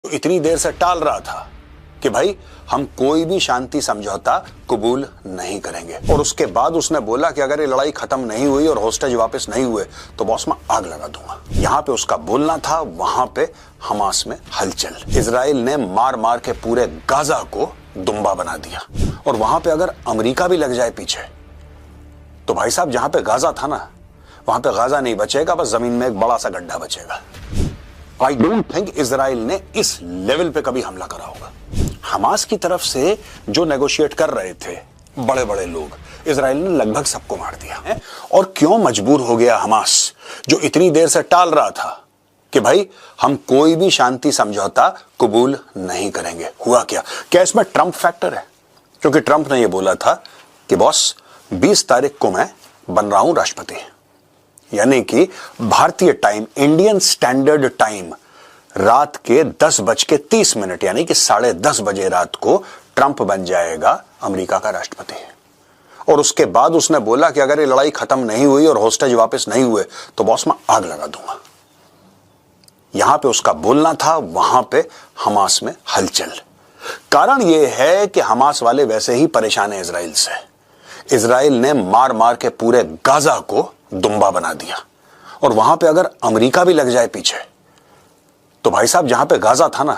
इतनी देर से टाल रहा था कि भाई हम कोई भी शांति समझौता कबूल नहीं करेंगे। और उसके बाद उसने बोला कि अगर ये लड़ाई खत्म नहीं हुई और होस्टेज वापस नहीं हुए तो बॉस मैं आग लगा दूंगा। यहां पे उसका बोलना था, वहां पे हमास में हलचल। इजराइल ने मार मार के पूरे गाजा को दुम्बा बना दिया। और वहां पे अगर अमेरिका भी लग जाए पीछे तो भाई साहब जहां पे गाजा था ना, वहां पे गाजा नहीं बचेगा, बस जमीन में एक बड़ा सा गड्ढा बचेगा। आई डोंट थिंक इजराइल ने इस लेवल पे कभी हमला करा होगा। हमास की तरफ से जो नेगोशिएट कर रहे थे बड़े बड़े लोग, इजराइल ने लगभग सबको मार दिया है। और क्यों मजबूर हो गया हमास, जो इतनी देर से टाल रहा था कि भाई हम कोई भी शांति समझौता कबूल नहीं करेंगे? हुआ क्या इसमें ट्रंप फैक्टर है? क्योंकि ट्रंप ने यह बोला था कि बॉस 20 तारीख को मैं बन रहा हूं राष्ट्रपति, यानी कि भारतीय टाइम, इंडियन स्टैंडर्ड टाइम, रात के 10:30 यानी कि 10:30 बजे रात को ट्रंप बन जाएगा अमेरिका का राष्ट्रपति। और उसके बाद उसने बोला कि अगर ये लड़ाई खत्म नहीं हुई और होस्टेज वापस नहीं हुए तो बॉस मैं आग लगा दूंगा। यहां पे उसका बोलना था, वहां पे हमास में हलचल। कारण यह है कि हमास वाले वैसे ही परेशान है इजराइल से। इजराइल ने मार मार के पूरे गाजा को दुम्बा बना दिया। और वहां पे अगर अमेरिका भी लग जाए पीछे तो भाई साहब जहां पे गाजा था ना,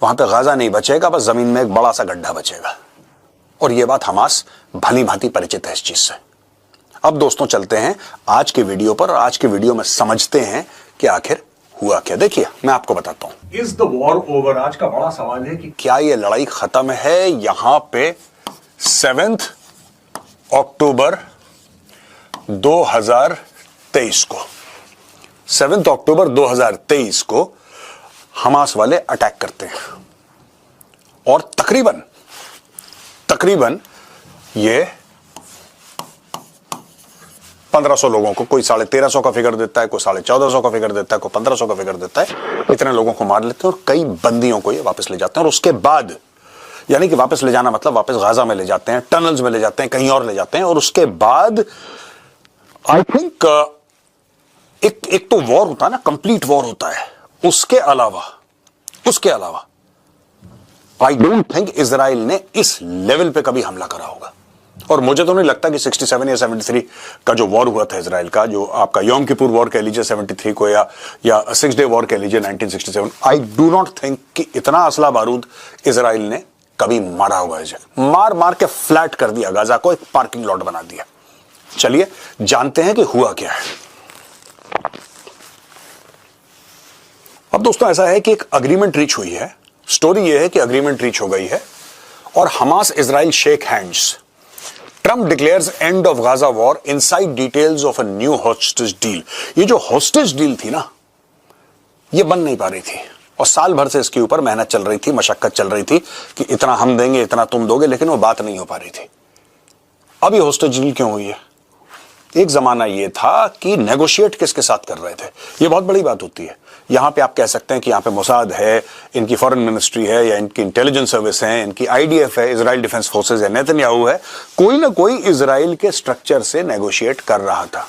वहां पे गाजा नहीं बचेगा, बस जमीन में एक बड़ा सा गड्ढा बचेगा। और यह बात हमास भली भांति परिचित है इस चीज से। अब दोस्तों चलते हैं आज के वीडियो पर, और आज के वीडियो में समझते हैं कि आखिर हुआ क्या। देखिए मैं आपको बताता हूं। Is the war over? आज का बड़ा सवाल है कि क्या यह लड़ाई खत्म है? यहां पे 7 अक्टूबर 2023 को 7 अक्टूबर 2023 को हमास वाले अटैक करते हैं। और तकरीबन ये 1500 लोगों को, कोई 1350 का फिगर देता है, कोई 1450 का फिगर देता है, कोई 1500 का फिगर देता है, इतने लोगों को मार लेते हैं और कई बंदियों को ये वापस ले जाते हैं। और उसके बाद, यानी कि वापस ले जाना मतलब वापस गाजा में ले जाते हैं, टनल्स में ले जाते हैं, कहीं और ले जाते हैं। और उसके बाद आई थिंक एक तो वॉर होता है ना, कंप्लीट वॉर होता है। उसके अलावा आई डोंट थिंक इजराइल ने इस लेवल पे कभी हमला करा होगा। और मुझे तो नहीं लगता कि 67 या 73 का जो वॉर हुआ था इजराइल का, जो आपका योम किपुर वॉर कह लीजिए 73 को, या 6 डे वॉर कह लीजिए 1967, आई डू नॉट थिंक कि इतना असला बारूद इजराइल ने कभी मारा होगा। मार मार के फ्लैट कर दिया गाजा को, एक पार्किंग लॉट बना दिया। चलिए जानते हैं कि हुआ क्या है। अब दोस्तों ऐसा है कि एक अग्रीमेंट रीच हुई है। स्टोरी यह है कि अग्रीमेंट रीच हो गई है और Hamas Israel shake hands. Trump declares end of Gaza war, inside details of a new hostage deal. ये जो हॉस्टेज डील थी ना, ये बन नहीं पा रही थी और साल भर से इसके ऊपर मेहनत चल रही थी, मशक्कत चल रही थी कि इतना हम देंगे, इतना तुम दोगे, लेकिन वो बात नहीं हो पा रही थी। अब ये हॉस्टेज डील क्यों हुई है? एक जमाना ये था कि नेगोशिएट किसके साथ कर रहे थे, ये बहुत बड़ी बात होती है। यहां पे आप कह सकते हैं कि यहां पे मोसाद है, इनकी फॉरेन मिनिस्ट्री है, या इनकी इंटेलिजेंस सर्विस है, इनकी आईडीएफ है, इजराइल डिफेंस फोर्सेस है, नेतन्याहू है, कोई ना कोई इजराइल के स्ट्रक्चर से नेगोशिएट कर रहा था।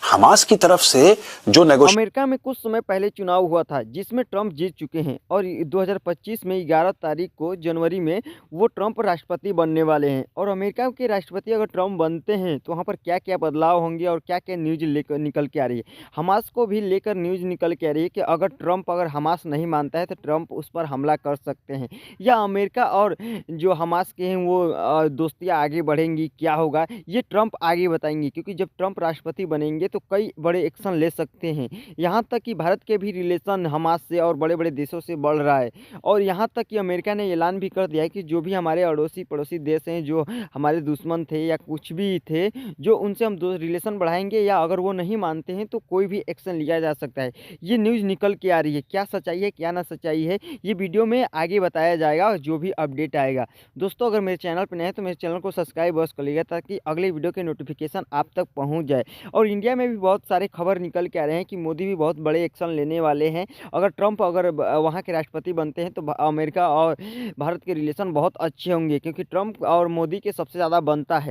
हमास की तरफ से जो अमेरिका में कुछ समय पहले चुनाव हुआ था जिसमें ट्रंप जीत चुके हैं और 2025 में 11 तारीख को जनवरी में वो ट्रंप राष्ट्रपति बनने वाले हैं। और अमेरिका के राष्ट्रपति अगर ट्रंप बनते हैं तो वहाँ पर क्या क्या बदलाव होंगे और क्या क्या न्यूज़ लेकर निकल के आ रही है। हमास को भी लेकर न्यूज़ निकल के आ रही है कि अगर हमास नहीं मानता है तो ट्रंप उस पर हमला कर सकते हैं, या अमेरिका और जो हमास के हैं वो दोस्तियाँ आगे बढ़ेंगी। क्या होगा ये ट्रंप आगे बताएंगे, क्योंकि जब ट्रंप राष्ट्रपति बनेंगे तो कई बड़े एक्शन ले सकते हैं। यहाँ तक कि भारत के भी रिलेशन हमास से और बड़े बड़े देशों से बढ़ रहा है। और यहाँ तक कि अमेरिका ने ऐलान भी कर दिया है कि जो भी हमारे अड़ोसी पड़ोसी देश हैं, जो हमारे दुश्मन थे या कुछ भी थे, जो उनसे हम रिलेशन बढ़ाएंगे, या अगर वो नहीं मानते हैं तो कोई भी एक्शन लिया जा सकता है। ये न्यूज़ निकल के आ रही है। क्या सच्चाई है क्या ना सच्चाई है, ये वीडियो में आगे बताया जाएगा जो भी अपडेट आएगा। दोस्तों अगर मेरे चैनल पर नए हैं तो मेरे चैनल को सब्सक्राइब बस कर लीजिएगा ताकि अगले वीडियो के नोटिफिकेशन आप तक पहुँच जाए। और इंडिया में भी बहुत सारे खबर निकल के आ रहे हैं कि मोदी भी बहुत बड़े एक्शन लेने वाले हैं। अगर ट्रंप वहाँ के राष्ट्रपति बनते हैं तो अमेरिका और भारत के रिलेशन बहुत अच्छे होंगे, क्योंकि ट्रंप और मोदी के सबसे ज़्यादा बनता है।